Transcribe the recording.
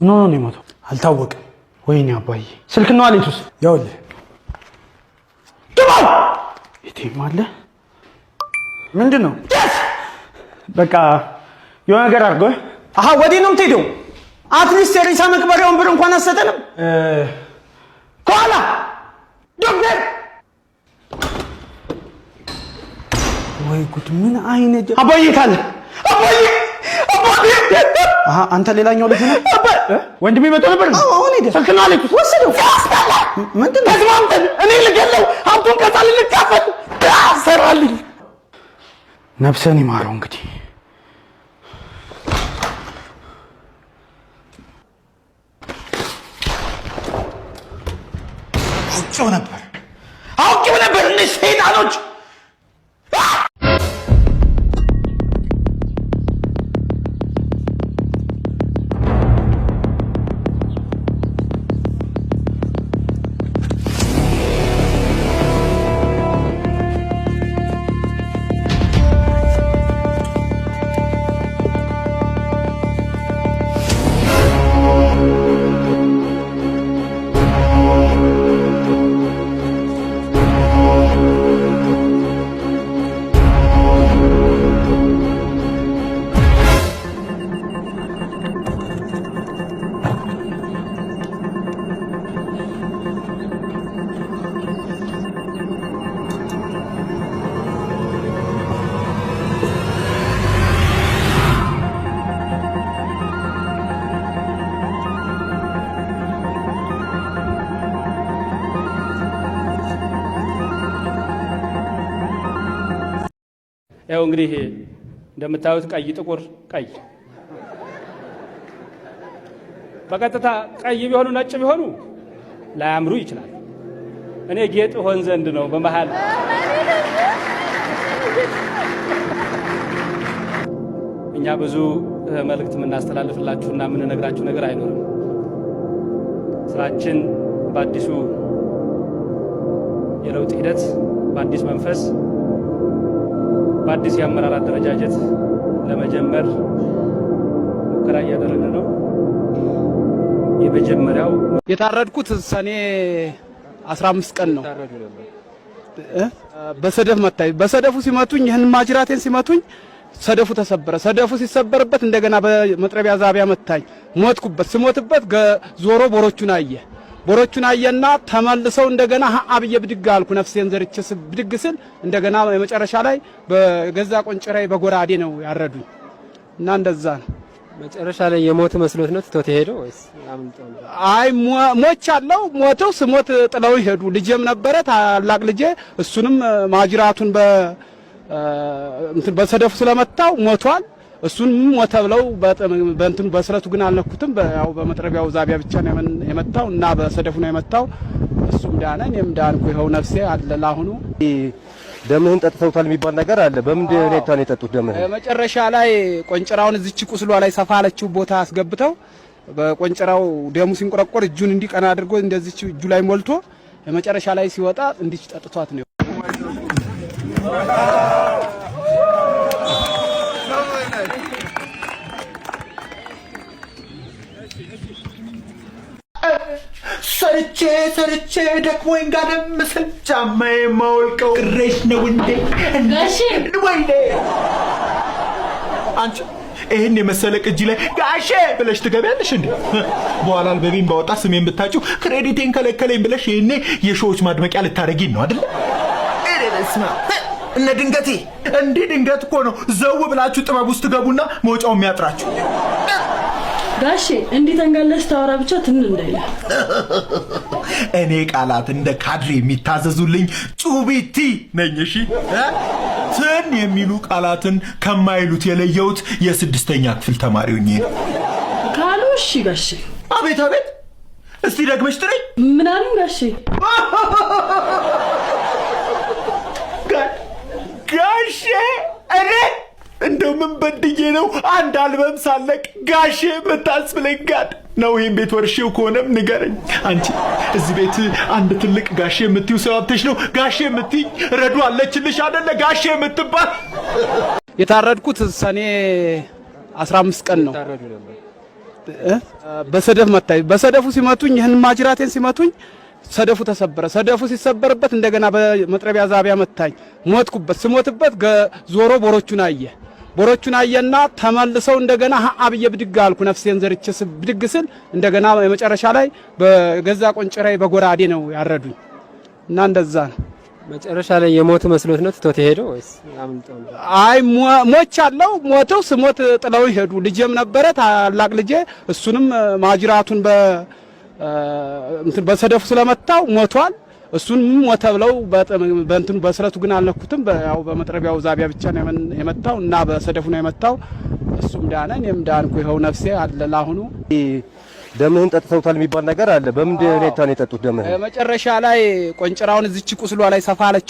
ኖ ነው የሞተው አልታወቀም። ወይኔ አባዬ ስልክ ነው አለቱስ ያውልህ ደባው የቴም አለ ምንድነው? በቃ የሆነ ነገር አድርገው። አሃ ወዲህ ነው የምትሄደው? አትሊስት የሬሳ መቅበሪያውን ብር እንኳን አሰጠንም። ከኋላ ዶክተር ወይ ጉድ! ምን አይነት አባዬ ካለ አባዬ አሃ አንተ ሌላኛው ልጅ ነህ? ወንድሜ መጥቶ ነበር። አሁን ሄደ ስልክ ነው አለቱስ ወሰደው። ምንድነው? ተስማምተን እኔ ልገለው ሀብቱን ከሳል ልካፈል አሰራልኝ። ነፍሰን ይማረው እንግዲህ አውቄው ነበር እነዚህ ሰይጣኖች ያው እንግዲህ እንደምታዩት ቀይ ጥቁር ቀይ በቀጥታ ቀይ ቢሆኑ ነጭ ቢሆኑ ላያምሩ ይችላል። እኔ ጌጥ ሆን ዘንድ ነው በመሃል እኛ ብዙ መልእክት የምናስተላልፍላችሁና የምንነግራችሁ ነገር አይኖርም። ስራችን በአዲሱ የለውጥ ሂደት በአዲስ መንፈስ በአዲስ የአመራር አደረጃጀት ለመጀመር ሙከራ እያደረግን ነው። የመጀመሪያው የታረድኩት ሰኔ 15 ቀን ነው። በሰደፍ መታኝ። በሰደፉ ሲመቱኝ ይህን ማጅራቴን ሲመቱኝ ሰደፉ ተሰበረ። ሰደፉ ሲሰበርበት እንደገና በመጥረቢያ ዛቢያ መታኝ። ሞትኩበት። ስሞትበት ዞሮ ቦሮቹን አየና ተመልሰው እንደገና አብየ ብድግ አልኩ። ነፍሴን ዘርቼ ብድግ ስል እንደገና የመጨረሻ ላይ በገዛ ቆንጭራይ በጎራዴ ነው ያረዱኝ እና እንደዛ ነው። መጨረሻ ላይ የሞት መስሎት ነው ትቶት ሄደው ወይስ አምልጠው? አይ ሞቻለሁ። ሞተው ስሞት ጥለው ሄዱ። ልጄም ነበረ ታላቅ ልጄ፣ እሱንም ማጅራቱን በሰደፉ ስለመታው ሞቷል። እሱን ሞተ ብለው በእንትኑ በስለቱ ግን አልነኩትም። ያው በመጥረቢያው ዛቢያ ብቻ ነው የመታው እና በሰደፉ ነው የመታው። እሱም ዳነ፣ እኔም ዳንኩ። ይኸው ነፍሴ አለ። ለአሁኑ ደምህን ጠጥተውታል የሚባል ነገር አለ። በምን ሁኔታ ነው የጠጡት ደምህን? መጨረሻ ላይ ቆንጭራውን እዚች ቁስሏ ላይ ሰፋ አለችው ቦታ አስገብተው በቆንጭራው ደሙ ሲንቆረቆር እጁን እንዲቀና አድርጎ እንደዚች እጁ ላይ ሞልቶ መጨረሻ ላይ ሲወጣ እንዲች ጠጥቷት ነው። ሰርቼ ደክሞኝ ጋደም ስል ጫማዬ ማውልቀው ቅሬሽ ነው እንዴ? ጋሼ ወይኔ አንቺ ይሄን የመሰለ ቅጂ ላይ ጋሼ ብለሽ ትገቢያለሽ እንዴ? በኋላ አልበቢን ባወጣ ስሜን ብታጩ ክሬዲቴን ከለከለኝ ብለሽ ይሄኔ የሾዎች ማድመቂያ ልታረጊኝ ነው አይደል? እረስማ እነ ድንገቴ እንዴ ድንገት እኮ ነው ዘው ብላችሁ ጥበብ ውስጥ ገቡና መውጫው የሚያጥራችሁ። ጋሼ እንዴ ተንጋለሽ ታወራ ብቻ ትን እንዳይል እኔ ቃላት እንደ ካድሬ የሚታዘዙልኝ ጩቢቲ ነኝ። እሺ ትን የሚሉ ቃላትን ከማይሉት የለየሁት የ6ኛ ክፍል ተማሪው ነኝ ካሉ። እሺ ጋሼ። አቤት አቤት፣ እስቲ ደግመሽ ጥሪ። ምን አሉኝ ጋሼ? ጋሼ እኔ እንደው ምን በድዬ ነው አንድ አልበም ሳለቅ ጋሼ የምታስብለኝ? ጋድ ነው ይሄን ቤት ወርሼው ከሆነም ንገረኝ። አንቺ እዚህ ቤት አንድ ትልቅ ጋሼ የምትይው ሰው አጥተሽ ነው ጋሼ የምትይኝ? ረዱ አለችልሽ አይደለ ጋሼ የምትባል? የታረድኩት ሰኔ 15 ቀን ነው። በሰደፍ መታኝ። በሰደፉ ሲመቱኝ ይህን ማጅራቴን ሲመቱኝ ሰደፉ ተሰበረ። ሰደፉ ሲሰበርበት እንደገና በመጥረቢያ ዛቢያ መታኝ። ሞትኩበት። ስሞትበት ዞሮ ቦሮቹን አየና ተመልሰው እንደገና አብዬ ብድግ አልኩ። ነፍሴን ዘርቼ ብድግ ስል እንደገና የመጨረሻ ላይ በገዛ ቆንጭራይ በጎራዴ ነው ያረዱኝ እና እንደዛ ነው። መጨረሻ ላይ የሞት መስሎት ነው ትቶት ሄደው ወይስ አምልጠው? አይ ሞቻለሁ። ሞተው ስሞት ጥለው ሄዱ። ልጄም ነበረ ታላቅ ልጄ፣ እሱንም ማጅራቱን በሰደፉ ስለመታው ሞቷል። እሱን ሞተ ብለው በእንትኑ በስለቱ ግን አልነኩትም። ያው በመጥረቢያው ዛቢያ ብቻ ነው የመታው እና በሰደፉ ነው የመታው። እሱም ዳነ፣ እኔም ዳንኩ። ይኸው ነፍሴ አለ። ለአሁኑ ደምህን ጠጥተውታል የሚባል ነገር አለ። በምን ሁኔታ ነው የጠጡት ደምህን? መጨረሻ ላይ ቆንጭራውን እዚች ቁስሏ ላይ ሰፋ አለች።